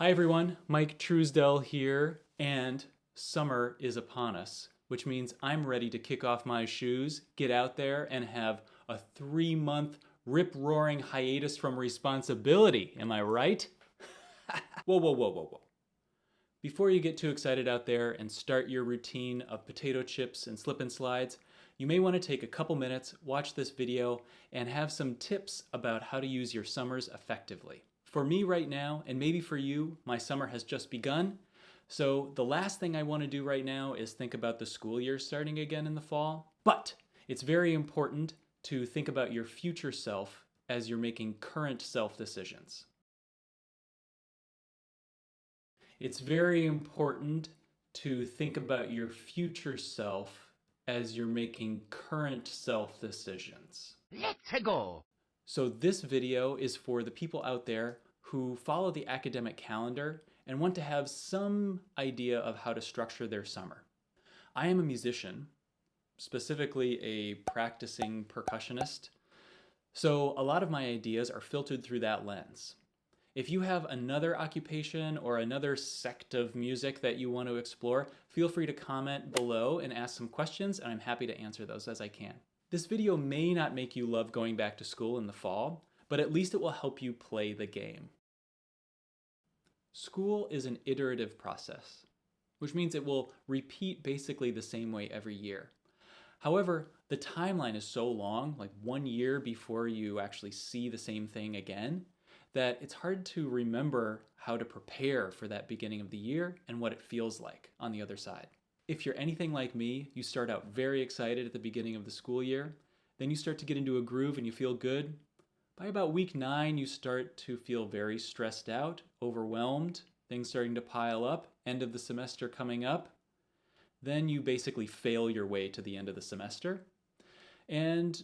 Hi everyone, Mike Truesdell here, and summer is upon us, which means I'm ready to kick off my shoes, get out there, and have a 3-month rip-roaring hiatus from responsibility. Am I right? Whoa, whoa, whoa, whoa, whoa. Before you get too excited out there and start your routine of potato chips and slip and slides, you may want to take a couple minutes, watch this video, and have some tips about how to use your summers effectively. For me right now, and maybe for you, my summer has just begun. So the last thing I want to do right now is think about the school year starting again in the fall. But it's very important to think about your future self as you're making current self decisions. It's very important to think about your future self as you're making current self decisions. Let's go! So this video is for the people out there who follow the academic calendar and want to have some idea of how to structure their summer. I am a musician, specifically a practicing percussionist, so a lot of my ideas are filtered through that lens. If you have another occupation or another sect of music that you want to explore, feel free to comment below and ask some questions, and I'm happy to answer those as I can. This video may not make you love going back to school in the fall, but at least it will help you play the game. School is an iterative process, which means it will repeat basically the same way every year. However, the timeline is so long, like 1 year before you actually see the same thing again, that it's hard to remember how to prepare for that beginning of the year and what it feels like on the other side. If you're anything like me, you start out very excited at the beginning of the school year, then you start to get into a groove and you feel good. By about week 9, you start to feel very stressed out, overwhelmed, things starting to pile up, end of the semester coming up. Then you basically fail your way to the end of the semester, and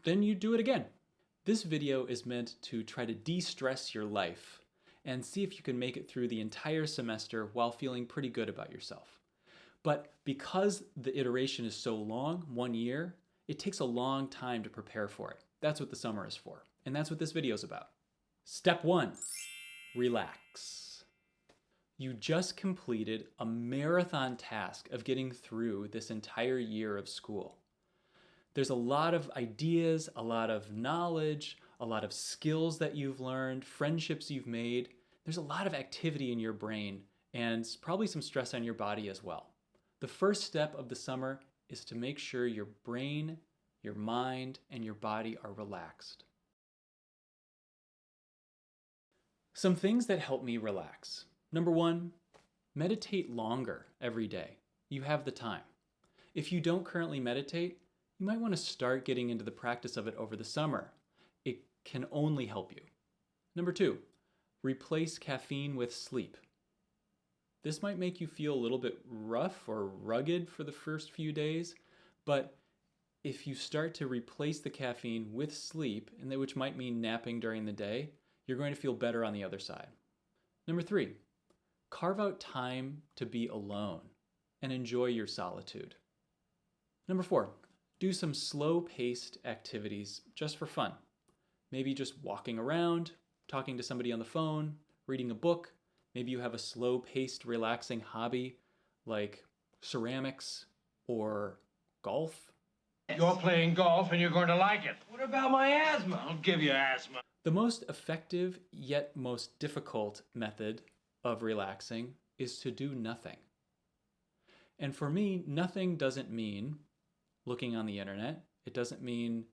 then you do it again. This video is meant to try to de-stress your life and see if you can make it through the entire semester while feeling pretty good about yourself. But because the iteration is so long, 1 year, it takes a long time to prepare for it. That's what the summer is for, and that's what this video is about. Step 1, relax. You just completed a marathon task of getting through this entire year of school. There's a lot of ideas, a lot of knowledge, a lot of skills that you've learned, friendships you've made. There's a lot of activity in your brain and probably some stress on your body as well. The first step of the summer is to make sure your brain, your mind, and your body are relaxed. Some things that help me relax. Number 1, meditate longer every day. You have the time. If you don't currently meditate, you might want to start getting into the practice of it over the summer. It can only help you. Number 2, replace caffeine with sleep. This might make you feel a little bit rough or rugged for the first few days, but if you start to replace the caffeine with sleep, which might mean napping during the day, you're going to feel better on the other side. Number 3, carve out time to be alone and enjoy your solitude. Number 4, do some slow-paced activities just for fun. Maybe just walking around, talking to somebody on the phone, reading a book. Maybe you have a slow-paced, relaxing hobby like ceramics or golf. You're playing golf and you're going to like it. What about my asthma? I'll give you asthma. The most effective yet most difficult method of relaxing is to do nothing. And for me, nothing doesn't mean looking on the internet. It doesn't mean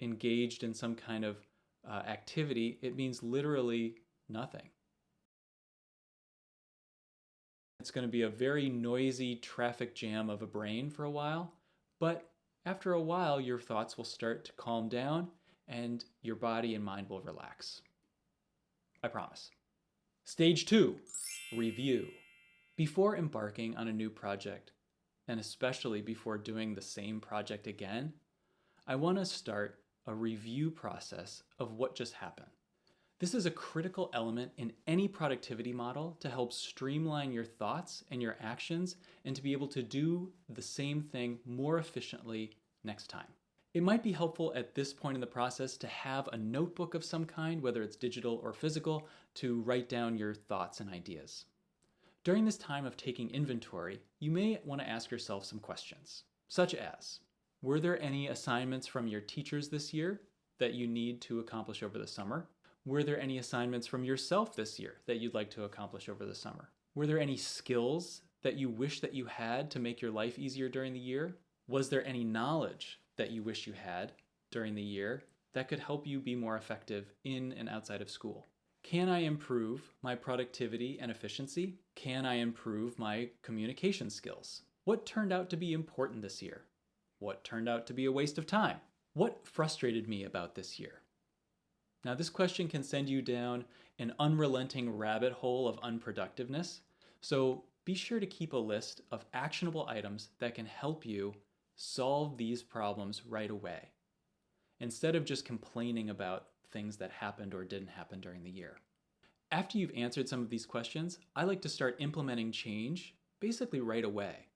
engaged in some kind of activity. It means literally nothing. It's going to be a very noisy traffic jam of a brain for a while, but after a while, your thoughts will start to calm down and your body and mind will relax. I promise. Stage 2, review. Before embarking on a new project, and especially before doing the same project again, I want to start a review process of what just happened. This is a critical element in any productivity model to help streamline your thoughts and your actions and to be able to do the same thing more efficiently next time. It might be helpful at this point in the process to have a notebook of some kind, whether it's digital or physical, to write down your thoughts and ideas. During this time of taking inventory, you may want to ask yourself some questions, such as, were there any assignments from your teachers this year that you need to accomplish over the summer? Were there any assignments from yourself this year that you'd like to accomplish over the summer? Were there any skills that you wish that you had to make your life easier during the year? Was there any knowledge that you wish you had during the year that could help you be more effective in and outside of school? Can I improve my productivity and efficiency? Can I improve my communication skills? What turned out to be important this year? What turned out to be a waste of time? What frustrated me about this year? Now, this question can send you down an unrelenting rabbit hole of unproductiveness, so be sure to keep a list of actionable items that can help you solve these problems right away, instead of just complaining about things that happened or didn't happen during the year. After you've answered some of these questions, I like to start implementing change basically right away.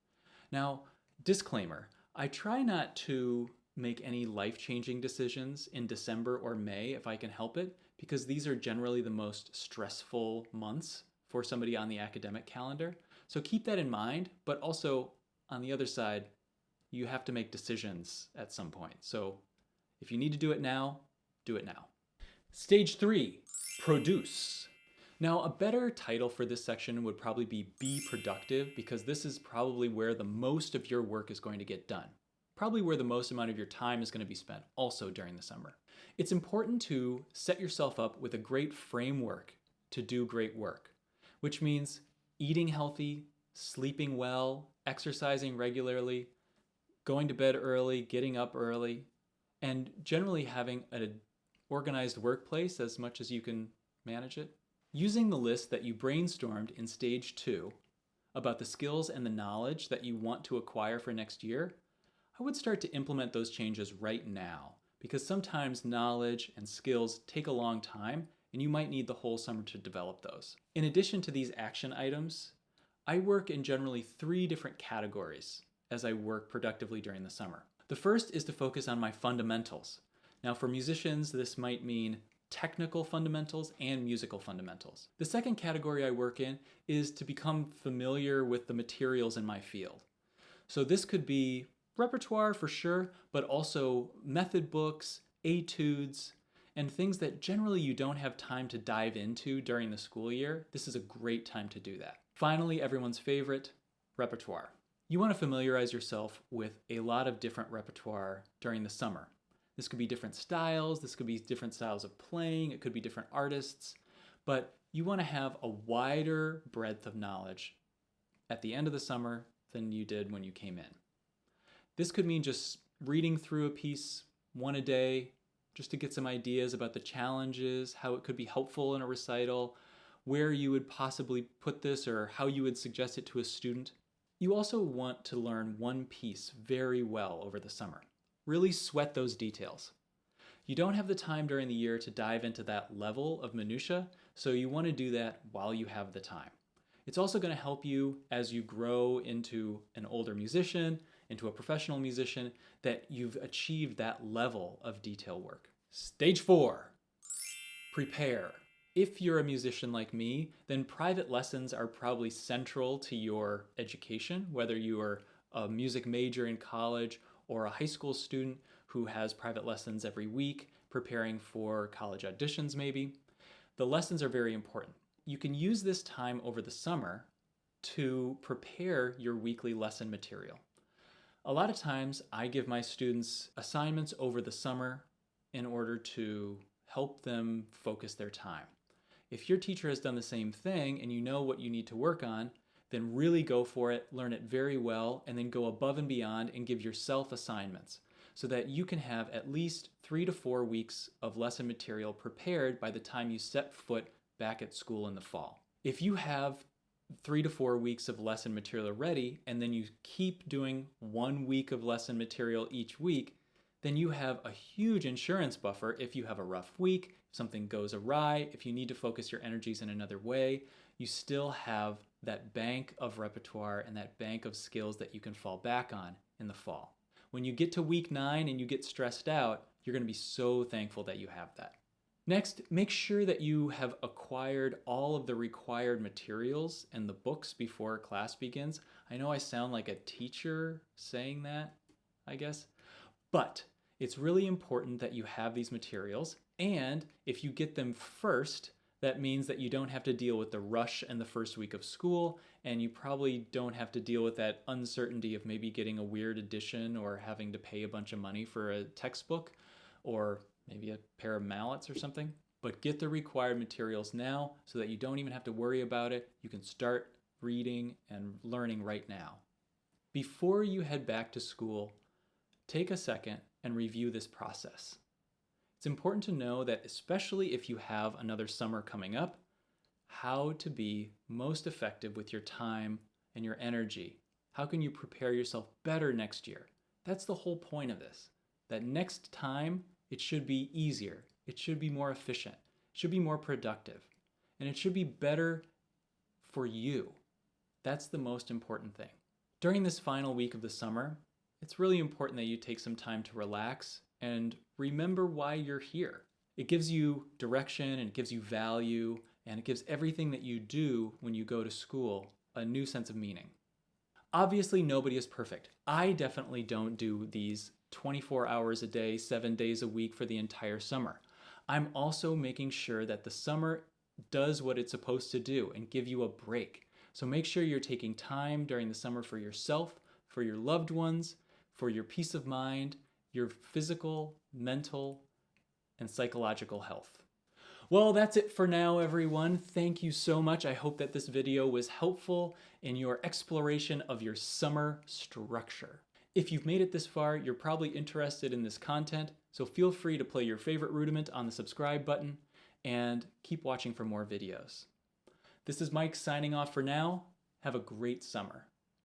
Now, disclaimer, I try not to make any life-changing decisions in December or May if I can help it, because these are generally the most stressful months for somebody on the academic calendar. So keep that in mind, but also on the other side, you have to make decisions at some point. So if you need to do it now, do it now. Stage 3, produce. Now, a better title for this section would probably be productive, because this is probably where the most of your work is going to get done. Probably where the most amount of your time is going to be spent also during the summer. It's important to set yourself up with a great framework to do great work, which means eating healthy, sleeping well, exercising regularly, going to bed early, getting up early, and generally having an organized workplace as much as you can manage it. Using the list that you brainstormed in stage 2 about the skills and the knowledge that you want to acquire for next year, I would start to implement those changes right now, because sometimes knowledge and skills take a long time and you might need the whole summer to develop those. In addition to these action items, I work in generally 3 different categories as I work productively during the summer. The first is to focus on my fundamentals. Now, for musicians, this might mean technical fundamentals and musical fundamentals. The second category I work in is to become familiar with the materials in my field. So this could be repertoire for sure, but also method books, etudes, and things that generally you don't have time to dive into during the school year. This is a great time to do that. Finally, everyone's favorite, repertoire. You want to familiarize yourself with a lot of different repertoire during the summer. This could be different styles, this could be different styles of playing, it could be different artists, but you want to have a wider breadth of knowledge at the end of the summer than you did when you came in. This could mean just reading through a piece one a day, just to get some ideas about the challenges, how it could be helpful in a recital, where you would possibly put this or how you would suggest it to a student. You also want to learn one piece very well over the summer. Really sweat those details. You don't have the time during the year to dive into that level of minutia, so you want to do that while you have the time. It's also going to help you as you grow into an older musician, into a professional musician, that you've achieved that level of detail work. Stage 4, prepare. If you're a musician like me, then private lessons are probably central to your education, whether you are a music major in college or a high school student who has private lessons every week, preparing for college auditions maybe. The lessons are very important. You can use this time over the summer to prepare your weekly lesson material. A lot of times I give my students assignments over the summer in order to help them focus their time. If your teacher has done the same thing and you know what you need to work on, then really go for it, learn it very well, and then go above and beyond and give yourself assignments so that you can have at least 3 to 4 weeks of lesson material prepared by the time you set foot back at school in the fall. If you have 3 to 4 weeks of lesson material ready and then you keep doing 1 week of lesson material each week, then you have a huge insurance buffer if you have a rough week, if something goes awry, if you need to focus your energies in another way, you still have that bank of repertoire and that bank of skills that you can fall back on in the fall. When you get to week 9 and you get stressed out, you're going to be so thankful that you have that. Next, make sure that you have acquired all of the required materials and the books before class begins. I know I sound like a teacher saying that, I guess, but it's really important that you have these materials, and if you get them first, that means that you don't have to deal with the rush and the first week of school, and you probably don't have to deal with that uncertainty of maybe getting a weird edition or having to pay a bunch of money for a textbook or maybe a pair of mallets or something. But get the required materials now so that you don't even have to worry about it. You can start reading and learning right now. Before you head back to school, take a second and review this process. It's important to know that, especially if you have another summer coming up, how to be most effective with your time and your energy. How can you prepare yourself better next year? That's the whole point of this. That next time, it should be easier. It should be more efficient. It should be more productive. And it should be better for you. That's the most important thing. During this final week of the summer, it's really important that you take some time to relax and remember why you're here. It gives you direction and it gives you value and it gives everything that you do when you go to school a new sense of meaning. Obviously, nobody is perfect. I definitely don't do these 24 hours a day, 7 days a week for the entire summer. I'm also making sure that the summer does what it's supposed to do and give you a break. So make sure you're taking time during the summer for yourself, for your loved ones, for your peace of mind, your physical, mental, and psychological health. Well, that's it for now, everyone. Thank you so much. I hope that this video was helpful in your exploration of your summer structure. If you've made it this far, you're probably interested in this content, so feel free to play your favorite rudiment on the subscribe button and keep watching for more videos. This is Mike signing off for now. Have a great summer.